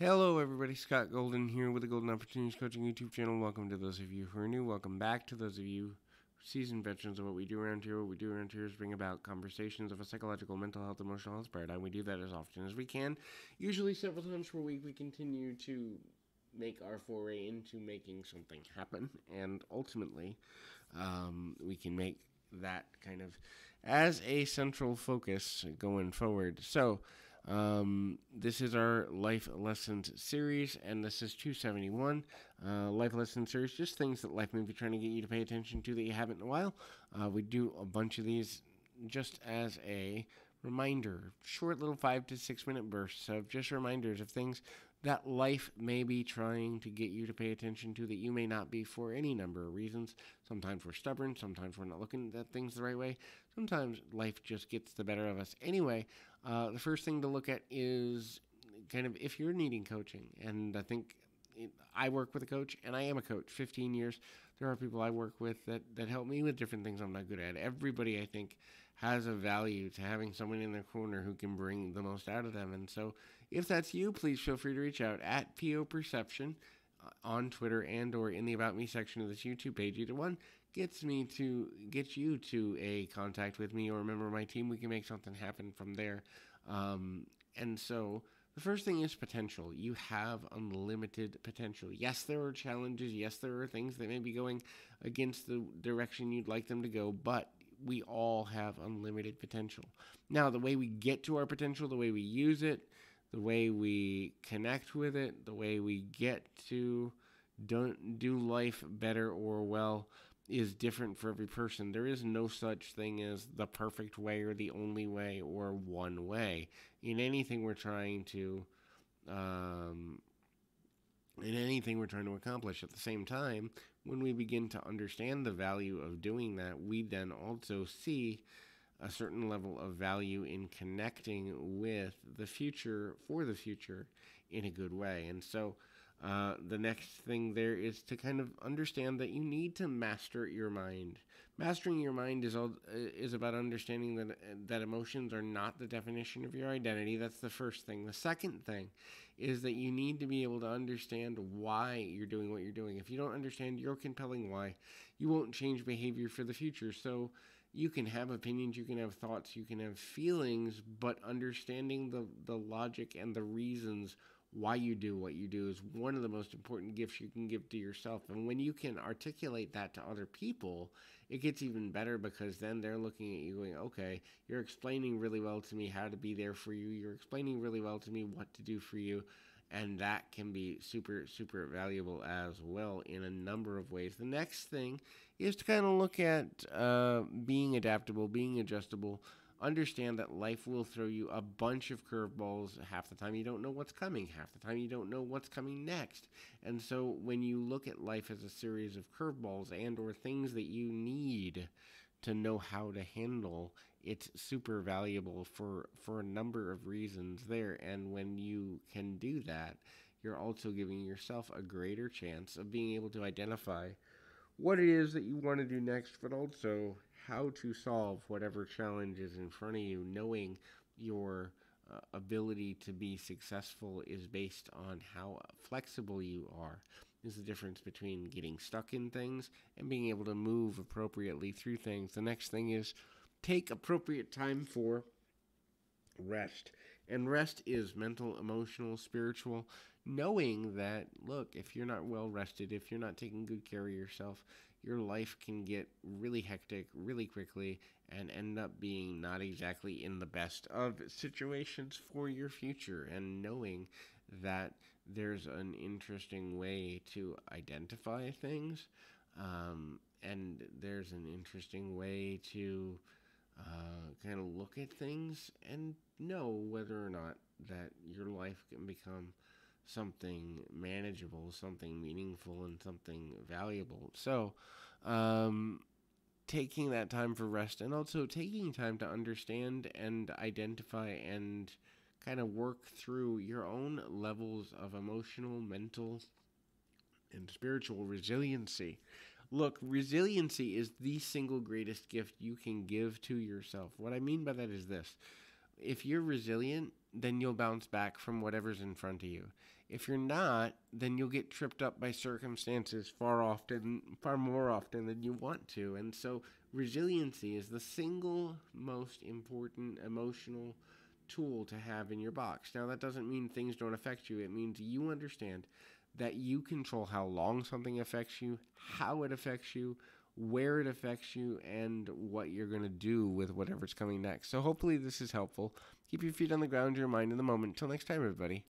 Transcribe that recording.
Hello, everybody. Scott Golden here with the Golden Opportunities Coaching YouTube channel. Welcome to those of you who are new. Welcome back to those of you seasoned veterans of what we do around here. What we do around here is bring about conversations of a psychological, mental health, emotional health paradigm. We do that as often as we can, usually several times per week. We continue to make our foray into making something happen, and ultimately, we can make that kind of as a central focus going forward. So, this is our Life Lessons series, and this is 271. Life Lessons series, just things that life may be trying to get you to pay attention to that you haven't in a while. We do a bunch of these just as a reminder, short little 5 to 6 minute bursts of just reminders of things that life may be trying to get you to pay attention to that you may not be for any number of reasons. Sometimes we're stubborn, sometimes we're not looking at things the right way, sometimes life just gets the better of us. Anyway, the first thing to look at is kind of if you're needing coaching, and I work with a coach, and I am a coach, 15 years. There are people I work with that help me with different things I'm not good at. Everybody, I think, has a value to having someone in their corner who can bring the most out of them. And so if that's you, please feel free to reach out at PO Perception on Twitter and or in the About Me section of this YouTube page. Either one gets you to a contact with me or a member of my team. We can make something happen from there. And so the first thing is potential. You have unlimited potential. Yes, there are challenges. Yes, there are things that may be going against the direction you'd like them to go, but we all have unlimited potential. Now, the way we get to our potential, the way we use it, the way we connect with it, the way we get to do life better or well is different for every person. There is no such thing as the perfect way or the only way or one way in anything we're trying to accomplish. At the same time, when we begin to understand the value of doing that, we then also see a certain level of value in connecting with the future for the future in a good way. And so the next thing there is to kind of understand that you need to master your mind. Mastering your mind is about understanding that emotions are not the definition of your identity. That's the first thing. The second thing is that you need to be able to understand why you're doing what you're doing. If you don't understand your compelling why, you won't change behavior for the future. So you can have opinions, you can have thoughts, you can have feelings, but understanding the logic and the reasons why you do what you do is one of the most important gifts you can give to yourself. And when you can articulate that to other people, it gets even better because then they're looking at you going, okay, you're explaining really well to me how to be there for you. You're explaining really well to me what to do for you. And that can be super, super valuable as well in a number of ways. The next thing is to kind of look at being adaptable, being adjustable. Understand that life will throw you a bunch of curveballs. Half the time you don't know what's coming. Half the time you don't know what's coming next. And so when you look at life as a series of curveballs and or things that you need to know how to handle, it's super valuable for a number of reasons there. And when you can do that, you're also giving yourself a greater chance of being able to identify what it is that you want to do next, but also how to solve whatever challenge is in front of you. Knowing your ability to be successful is based on how flexible you are. Is the difference between getting stuck in things and being able to move appropriately through things. The next thing is take appropriate time for rest. And rest is mental, emotional, spiritual. Knowing that, look, if you're not well rested, if you're not taking good care of yourself, your life can get really hectic really quickly and end up being not exactly in the best of situations for your future. And knowing that there's an interesting way to identify things, and there's an interesting way to kind of look at things and know whether or not that your life can become something manageable, something meaningful, and something valuable. So, taking that time for rest and also taking time to understand and identify and kind of work through your own levels of emotional, mental, and spiritual resiliency. Look, resiliency is the single greatest gift you can give to yourself. What I mean by that is this. If you're resilient, then you'll bounce back from whatever's in front of you. If you're not, then you'll get tripped up by circumstances far more often than you want to. And so resiliency is the single most important emotional tool to have in your box. Now, that doesn't mean things don't affect you. It means you understand that you control how long something affects you, how it affects you, where it affects you, and what you're going to do with whatever's coming next. So hopefully this is helpful. Keep your feet on the ground, your mind in the moment. Until next time, everybody.